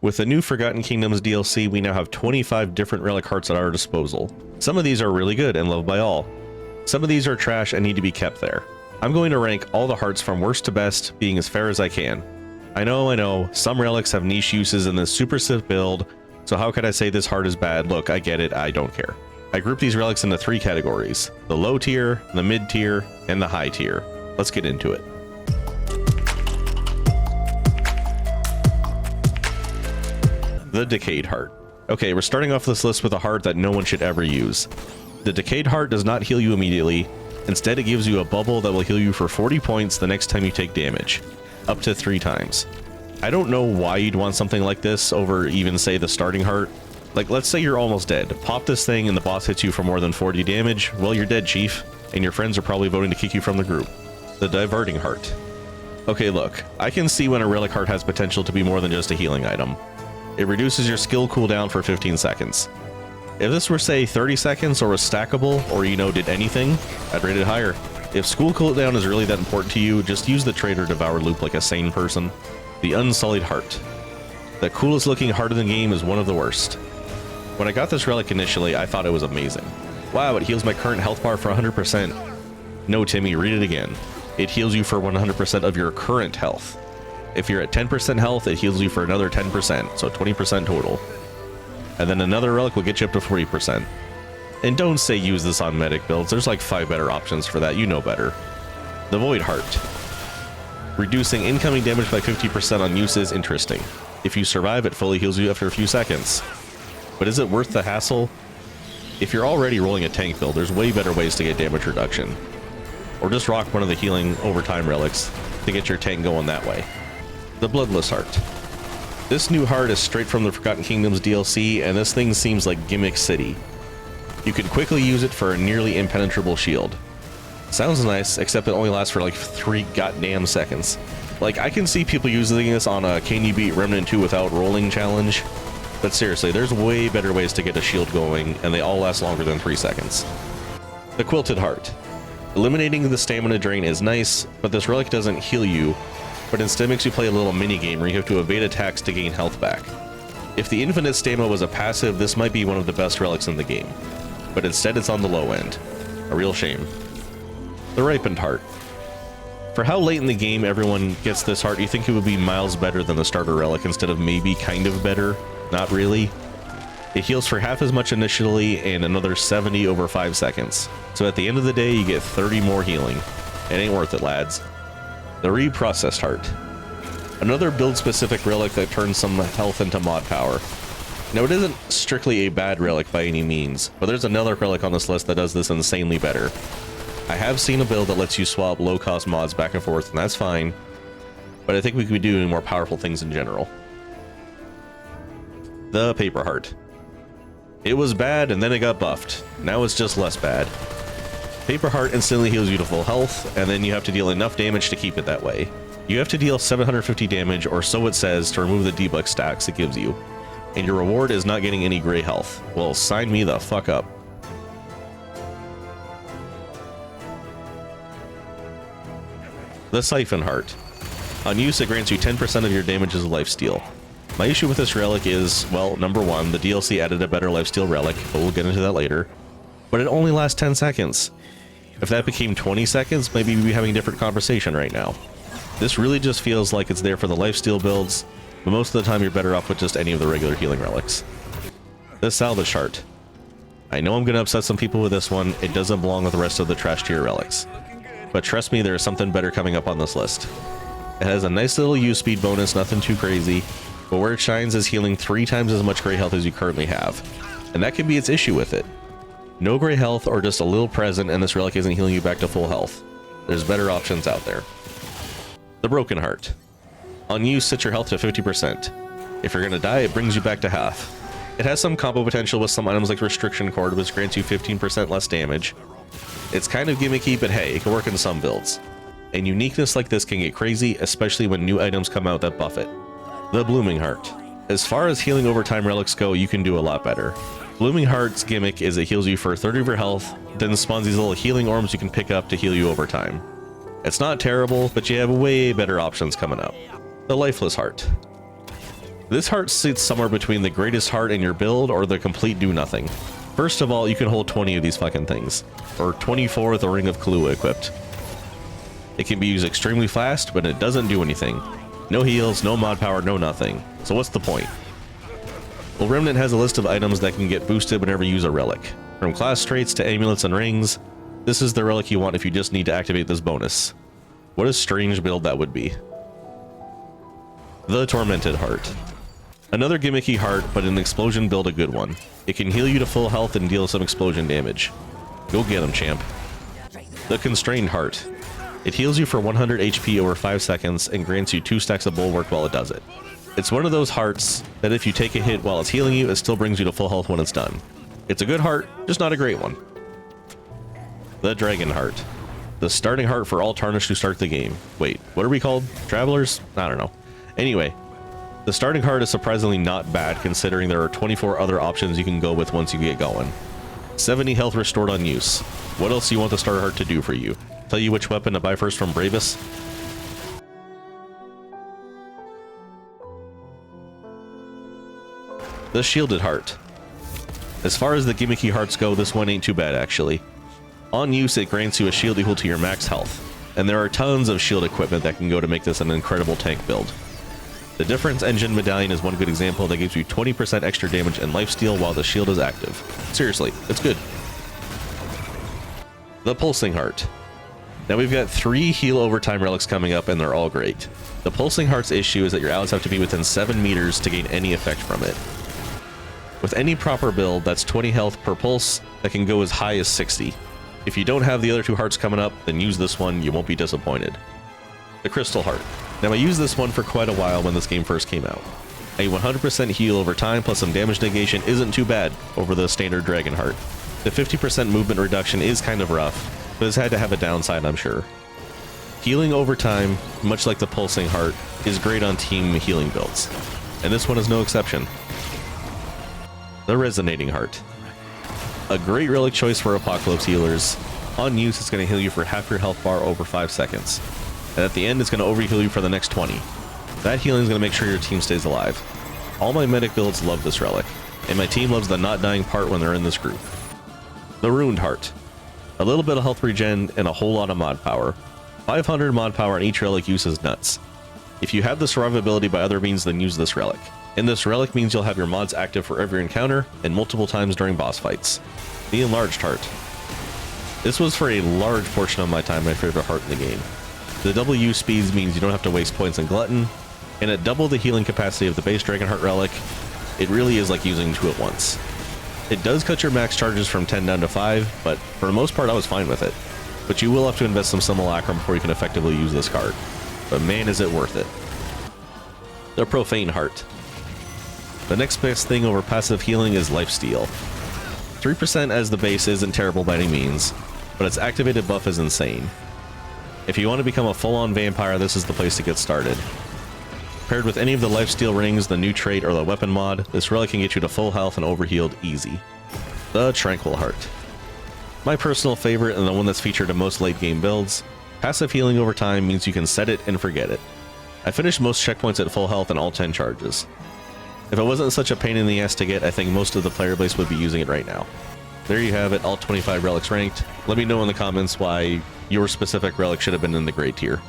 With the new Forgotten Kingdoms DLC, we now have 25 different Relic Hearts at our disposal. Some of these are really good and loved by all. Some of these are trash and need to be kept there. I'm going to rank all the hearts from worst to best, being as fair as I can. I know, some relics have niche uses in this super civ build, so how could I say this heart is bad? Look, I get it, I don't care. I group these relics into 3 categories: the low tier, the mid tier, and the high tier. Let's get into it. The Decayed Heart. Okay, we're starting off this list with a heart that no one should ever use. The Decayed Heart does not heal you immediately. Instead, it gives you a bubble that will heal you for 40 points the next time you take damage, up to 3 times. I don't know why you'd want something like this over even, say, the starting heart. Like, let's say you're almost dead. Pop this thing and the boss hits you for more than 40 damage. Well, you're dead, chief, and your friends are probably voting to kick you from the group. The Diverting Heart. Okay, look, I can see when a Relic Heart has potential to be more than just a healing item. It reduces your skill cooldown for 15 seconds. If this were, say, 30 seconds or was stackable, or, did anything, I'd rate it higher. If school cooldown is really that important to you, just use the Trader Devour loop like a sane person. The Unsullied Heart. The coolest looking heart in the game is one of the worst. When I got this relic initially, I thought it was amazing. Wow, it heals my current health bar for 100%. No, Timmy, read it again. It heals you for 100% of your current health. If you're at 10% health, it heals you for another 10%, so 20% total. And then another relic will get you up to 40%. And don't say use this on medic builds, there's like 5 better options for that, you know better. The Void Heart. Reducing incoming damage by 50% on use is interesting. If you survive, it fully heals you after a few seconds. But is it worth the hassle? If you're already rolling a tank build, there's way better ways to get damage reduction. Or just rock one of the healing overtime relics to get your tank going that way. The Bloodless Heart. This new heart is straight from the Forgotten Kingdoms DLC, and this thing seems like Gimmick City. You can quickly use it for a nearly impenetrable shield. Sounds nice, except it only lasts for like 3 goddamn seconds. Like, I can see people using this on a Can You Beat Remnant 2 Without Rolling challenge, but seriously, there's way better ways to get a shield going, and they all last longer than 3 seconds. The Quilted Heart. Eliminating the stamina drain is nice, but this relic doesn't heal you, but instead makes you play a little mini-game where you have to evade attacks to gain health back. If the infinite stamina was a passive, this might be one of the best relics in the game, but instead it's on the low end. A real shame. The Ripened Heart. For how late in the game everyone gets this heart, you think it would be miles better than the starter relic instead of maybe kind of better. Not really. It heals for half as much initially and another 70 over 5 seconds. So at the end of the day, you get 30 more healing. It ain't worth it, lads. The Reprocessed Heart. Another build-specific relic that turns some health into mod power. Now, it isn't strictly a bad relic by any means, but there's another relic on this list that does this insanely better. I have seen a build that lets you swap low-cost mods back and forth, and that's fine, but I think we could be doing more powerful things in general. The Paper Heart. It was bad, and then it got buffed. Now it's just less bad. Paper Heart instantly heals you to full health, and then you have to deal enough damage to keep it that way. You have to deal 750 damage, or so it says, to remove the debuff stacks it gives you. And your reward is not getting any gray health. Well, sign me the fuck up. The Siphon Heart. On use, it grants you 10% of your damage as a lifesteal. My issue with this relic is, well, number one, the DLC added a better lifesteal relic, but we'll get into that later. But it only lasts 10 seconds. If that became 20 seconds, maybe we'd be having a different conversation right now. This really just feels like it's there for the lifesteal builds, but most of the time you're better off with just any of the regular healing relics. The Salvage Heart. I know I'm going to upset some people with this one, it doesn't belong with the rest of the trash tier relics. But trust me, there's something better coming up on this list. It has a nice little use speed bonus, nothing too crazy, but where it shines is healing 3 times as much gray health as you currently have. And that can be its issue with it. No gray health or just a little present and this relic isn't healing you back to full health. There's better options out there. The Broken Heart. On use, set your health to 50%. If you're gonna die, it brings you back to half. It has some combo potential with some items like Restriction Cord, which grants you 15% less damage. It's kind of gimmicky, but hey, it can work in some builds. And uniqueness like this can get crazy, especially when new items come out that buff it. The Blooming Heart. As far as healing overtime relics go, you can do a lot better. Blooming Heart's gimmick is it heals you for 30 of your health, then spawns these little healing orbs you can pick up to heal you over time. It's not terrible, but you have way better options coming up. The Lifeless Heart. This heart sits somewhere between the greatest heart in your build or the complete do nothing. First of all, you can hold 20 of these fucking things, or 24 with a Ring of Kahlua equipped. It can be used extremely fast, but it doesn't do anything. No heals, no mod power, no nothing. So what's the point? Well, Remnant has a list of items that can get boosted whenever you use a relic. From class traits to amulets and rings, this is the relic you want if you just need to activate this bonus. What a strange build that would be. The Tormented Heart. Another gimmicky heart, but an explosion build a good one. It can heal you to full health and deal some explosion damage. Go get him, champ. The Constrained Heart. It heals you for 100 HP over 5 seconds and grants you 2 stacks of bulwark while it does it. It's one of those hearts that if you take a hit while it's healing you, it still brings you to full health when it's done. It's a good heart, just not a great one. The Dragon Heart. The starting heart for all Tarnished who start the game. Wait, what are we called? Travelers? I don't know. Anyway, the starting heart is surprisingly not bad considering there are 24 other options you can go with once you get going. 70 health restored on use. What else do you want the starter heart to do for you? Tell you which weapon to buy first from Bravus? The Shielded Heart. As far as the gimmicky hearts go, this one ain't too bad actually. On use, it grants you a shield equal to your max health, and there are tons of shield equipment that can go to make this an incredible tank build. The Difference Engine Medallion is one good example that gives you 20% extra damage and lifesteal while the shield is active. Seriously, it's good. The Pulsing Heart. Now we've got 3 heal overtime relics coming up and they're all great. The Pulsing Heart's issue is that your allies have to be within 7 meters to gain any effect from it. With any proper build, that's 20 health per pulse that can go as high as 60. If you don't have the other 2 hearts coming up, then use this one, you won't be disappointed. The Crystal Heart. Now I used this one for quite a while when this game first came out. A 100% heal over time plus some damage negation isn't too bad over the standard Dragon Heart. The 50% movement reduction is kind of rough, but it's had to have a downside, I'm sure. Healing over time, much like the Pulsing Heart, is great on team healing builds, and this one is no exception. The Resonating Heart. A great relic choice for Apocalypse healers. On use, it's going to heal you for half your health bar over 5 seconds. And at the end, it's going to overheal you for the next 20. That healing is going to make sure your team stays alive. All my medic builds love this relic, and my team loves the not dying part when they're in this group. The Ruined Heart. A little bit of health regen and a whole lot of mod power. 500 mod power on each relic use is nuts. If you have the survivability by other means, then use this relic. And this relic means you'll have your mods active for every encounter and multiple times during boss fights. The Enlarged Heart. This was for a large portion of my time my favorite heart in the game. The double use speeds means you don't have to waste points in Glutton, and at double the healing capacity of the base Dragonheart relic, it really is like using 2 at once. It does cut your max charges from 10 down to 5, but for the most part I was fine with it. But you will have to invest some simulacrum before you can effectively use this card. But man, is it worth it. The Profane Heart. The next best thing over passive healing is lifesteal. 3% as the base isn't terrible by any means, but its activated buff is insane. If you want to become a full-on vampire, this is the place to get started. Paired with any of the lifesteal rings, the new trait, or the weapon mod, this relic can get you to full health and overhealed easy. The Tranquil Heart. My personal favorite and the one that's featured in most late game builds, passive healing over time means you can set it and forget it. I finished most checkpoints at full health and all 10 charges. If it wasn't such a pain in the ass to get, I think most of the player base would be using it right now. There you have it, all 25 relics ranked. Let me know in the comments why your specific relic should have been in the gray tier.